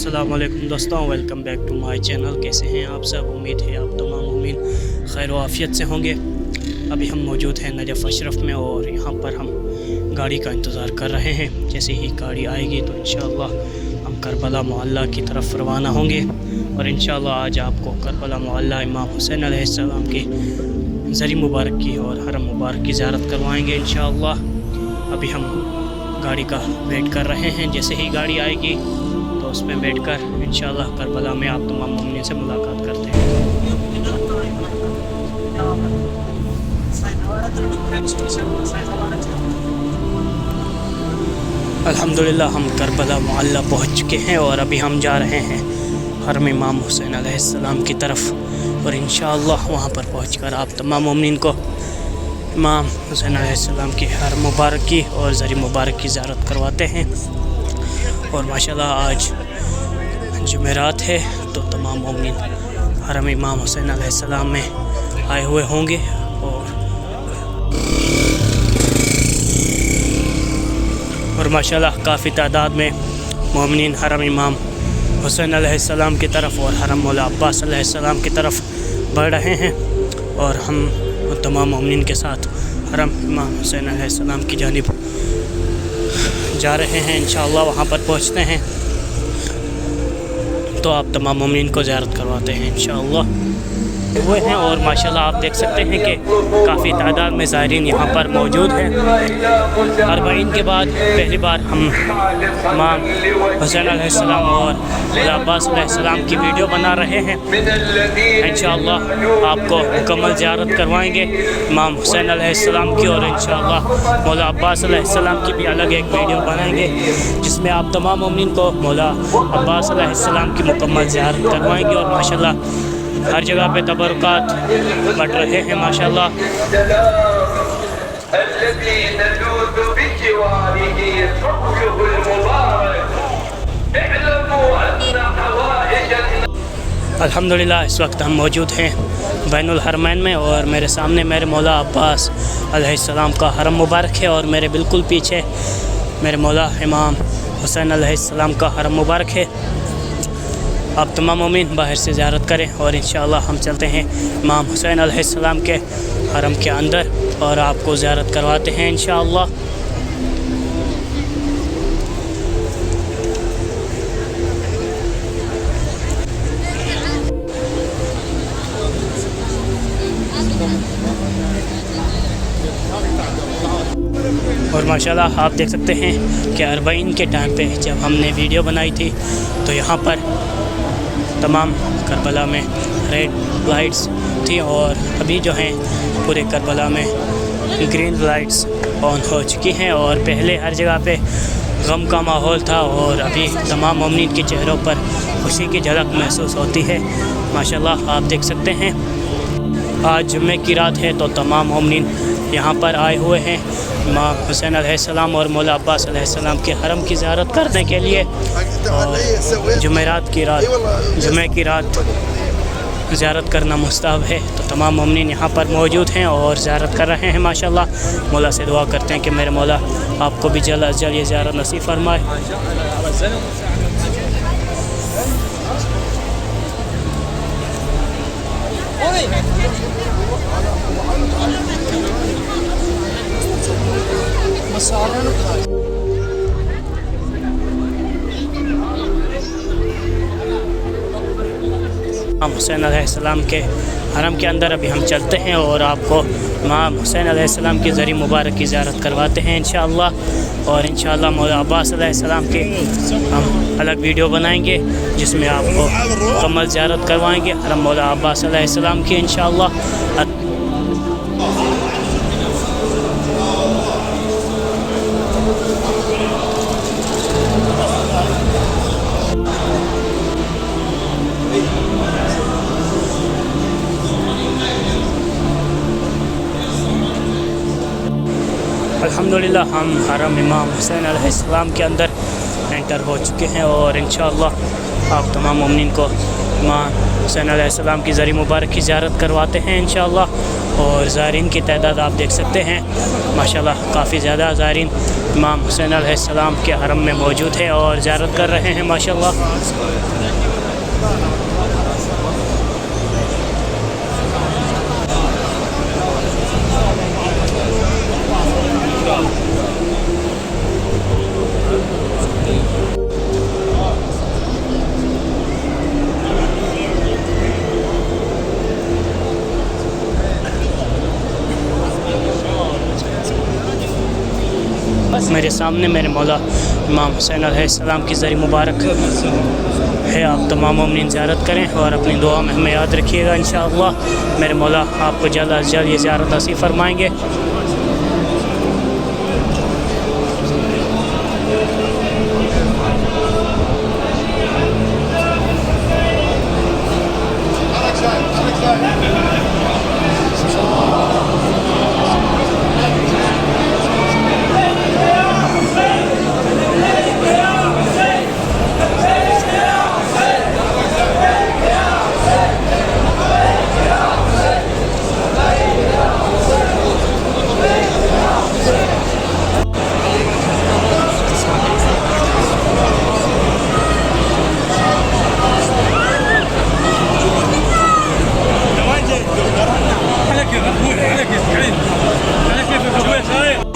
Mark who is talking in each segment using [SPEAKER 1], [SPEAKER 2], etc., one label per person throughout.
[SPEAKER 1] अस्सलाम वालेकुम दोस्तों, welcome back to my channel. कैसे हैं आप सब? उम्मीद है आप तमाम उम्मीद खैर व आफियत से होंगे। अभी हम मौजूद हैं नजफ़ अशरफ में और यहाँ पर हम गाड़ी का इंतज़ार कर रहे हैं। जैसे ही गाड़ी आएगी तो इंशाअल्लाह हम करबला मोहल्ला की तरफ रवाना होंगे और इंशाअल्लाह आज आपको करबला मोहल्ला इमाम हुसैन अलैहिस्सलाम की ज़री मुबारक की और हरम मुबारक की ज़ियारत करवाएँगे इंशाअल्लाह। अभी हम गाड़ी का वेट कर रहे हैं। जैसे ही गाड़ी आएगी तो उसमें बैठकर इंशाअल्लाह करबला में आप तमाम मोमिनीन से मुलाकात करते हैं। अल्हम्दुलिल्लाह हम करबला मोहल्ला पहुंच चुके हैं और अभी हम जा रहे हैं हरम इमाम हुसैन अलैहिस्सलाम की तरफ और इंशाअल्लाह वहां पर पहुंचकर आप तमाम मोमिनीन को इमाम हुसैन अलैहिस्सलाम की हरम मुबारक की और ज़री मुबारक की ज़ियारत करवाते हैं। और माशाल्लाह आज जुमेरात है तो तमाम मोमिनीन हरम इमाम हुसैन अलैहिस्सलाम में आए हुए होंगे और माशाल्लाह काफ़ी तादाद में मोमिनीन हरम इमाम हुसैन अलैहिस्सलाम की तरफ और हरम मौला अब्बास अलैहिस्सलाम की तरफ बढ़ रहे हैं और हम तमाम मोमिनीन के साथ हरम इमाम हुसैन अलैहिस्सलाम की जानिब जा रहे हैं। इंशाअल्लाह वहाँ पर पहुँचते हैं तो आप तमाम मोमिनीन को ज़ियारत करवाते हैं इंशाअल्लाह हुए हैं। और माशाल्लाह आप देख सकते हैं कि काफ़ी तादाद में ज़ायरीन यहाँ पर मौजूद हैं। अरबाइन के बाद पहली बार हम इमाम हुसैन अलैहिस्सलाम और मौला अब्बास अलैहिस्सलाम की वीडियो बना रहे हैं। इंशाअल्लाह आपको मुकम्मल ज़ियारत करवाएंगे इमाम हुसैन अलैहिस्सलाम की और इंशाअल्लाह मौला अब्बास अलैहिस्सलाम की भी अलग एक वीडियो बनाएंगे जिसमें आप तमाम मोमिनीन को मौला अब्बास अलैहिस्सलाम की मुकम्मल ज़ियारत करवाएंगे। और माशाल्लाह हर जगह पे तबरुकात बढ़ रहे हैं माशाल्लाह। अल्हम्दुलिल्लाह इस वक्त हम मौजूद हैं बैनुल हरमैन में और मेरे सामने मेरे मौला अब्बास अलैहिस्सलाम का हरम मुबारक है और मेरे बिल्कुल पीछे मेरे मौला इमाम हुसैन अलैहिस्सलाम का हरम मुबारक है। आप तमाम मोमिन बाहर से ज़ियारत करें और इंशाअल्लाह हम चलते हैं इमाम हुसैन अलैहिस्सलाम के हरम के अंदर और आपको ज़ियारत करवाते हैं इंशाअल्लाह। और माशाल्लाह आप देख सकते हैं कि अरबाइन के टाइम पे जब हमने वीडियो बनाई थी तो यहाँ पर तमाम करबला में रेड लाइट्स थी और अभी जो हैं पूरे करबला में ग्रीन लाइट्स ऑन हो चुकी हैं और पहले हर जगह पे गम का माहौल था और अभी तमाम मोमिनीन के चेहरों पर खुशी की झलक महसूस होती है। माशाल्लाह आप देख सकते हैं आज जुम्मे की रात है तो तमाम मोमिनीन यहाँ पर आए हुए हैं इमाम हुसैन अलैहिस्सलाम और मौला अब्बास अलैहिस्सलाम के हरम की ज़ियारत करने के लिए। और जुमे की रात ज़ियारत करना मुस्तहब है तो तमाम मोमिनीन यहाँ पर मौजूद हैं और ज़ियारत कर रहे हैं माशाल्लाह। मौला से दुआ करते हैं कि मेरे मौला आपको भी जल्द अज जल्द ये ज़ियारत नसीब फरमाए। इमाम हुसैन अलैहिस्सलाम के हरम के अंदर अभी हम चलते हैं और आपको इमाम हुसैन अलैहिस्सलाम की ज़री मुबारक की ज़ियारत करवाते हैं इंशाअल्लाह। और इंशाअल्लाह मौला अब्बास अलैहिस्सलाम की हम अलग वीडियो बनाएंगे जिसमें आपको मुकम्मल ज़ियारत करवाएंगे हरम मौला अब्बास अलैहिस्सलाम की इंशाअल्लाह। अल्हम्दुलिल्लाह हम हरम इमाम हुसैन अलैहिस्सलाम के अंदर एंटर हो चुके हैं और इंशाअल्लाह आप तमाम मोमिनीन को इमाम हुसैन अलैहिस्सलाम की ज़री मुबारक की ज़ियारत करवाते हैं इंशाअल्लाह। और ज़ायरीन की तादाद आप देख सकते हैं माशाल्लाह काफ़ी ज़्यादा ज़ायरीन इमाम हुसैन अलैहिस्सलाम के हरम में मौजूद है और ज़ियारत कर रहे हैं माशाल्लाह। मेरे सामने मेरे मौला इमाम हुसैन अलैहिस्सलाम की ज़री मुबारक है। आप तमाम मोमिनीन ज़ियारत करें और अपनी दुआ में हमें याद रखिएगा। इंशाअल्लाह मेरे मौला आपको जल्द अज़ जल्द ये ज़ियारत नसीब फरमाएंगे।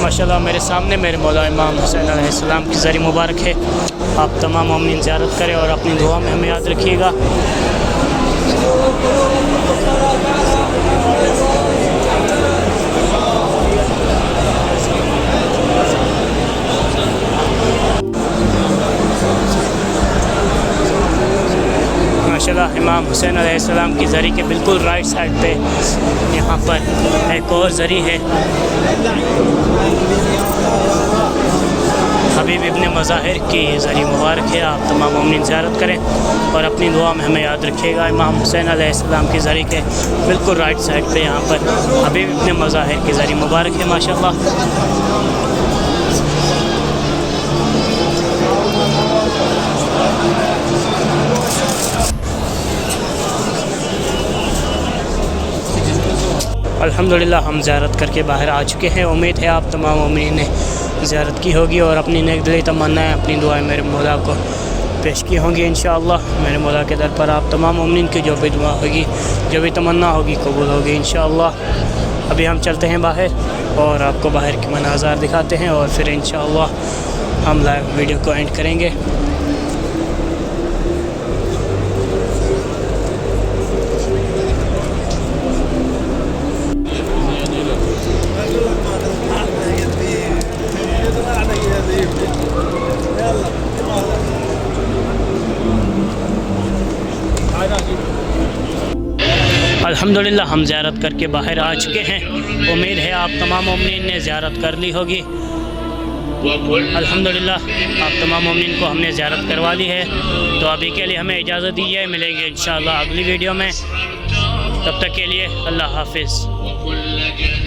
[SPEAKER 1] माशाल्लाह मेरे सामने मेरे मौला इमाम हुसैन अलैहिस्सलाम की ज़री मुबारक है। आप तमाम मोमिनीन ज़ियारत करें और अपनी दुआ में हमें याद रखिएगा। माशाल्लाह इमाम हुसैन अलैहिस्सलाम की ज़री के बिल्कुल राइट साइड पे यहाँ पर एक और ज़री है। हबीब इब्न मज़ाहिर की ज़री मुबारक है। आप तमाम मोमिनीन ज़ियारत करें और अपनी दुआ में हमें याद रखिएगा। इमाम हुसैन अलैहिस्सलाम की ज़री के बिल्कुल राइट साइड पे यहाँ पर हबीब इब्न मज़ाहिर की ज़री मुबारक है माशाल्लाह। अल्हम्दुलिल्लाह हम ज़ियारत करके बाहर आ चुके हैं। उम्मीद है आप तमाम मोमिनीन ने ज़ियारत की होगी और अपनी नेक दिली तमन्नाएँ अपनी दुआएं मेरे मौला को पेश की होंगी इंशाअल्लाह। मेरे मौला के दर पर आप तमाम मोमिनीन की जो भी दुआ होगी जो भी तमन्ना होगी कबूल होगी इंशाअल्लाह। अभी हम चलते हैं बाहर और आपको बाहर के मनाज़ार दिखाते हैं और फिर इंशाअल्लाह हम लाइव वीडियो को एंड करेंगे। अल्हम्दुलिल्लाह हम ज़ियारत करके बाहर आ चुके हैं। उम्मीद है आप तमाम मोमिनीन ने ज़ियारत कर ली होगी। अल्हम्दुलिल्लाह आप तमाम मोमिनीन को हमने ज़ियारत करवा ली है। तो अभी के लिए हमें इजाज़त दीजिए, मिलेंगे इंशाअल्लाह अगली वीडियो में। तब तक के लिए अल्लाह हाफ़िज़।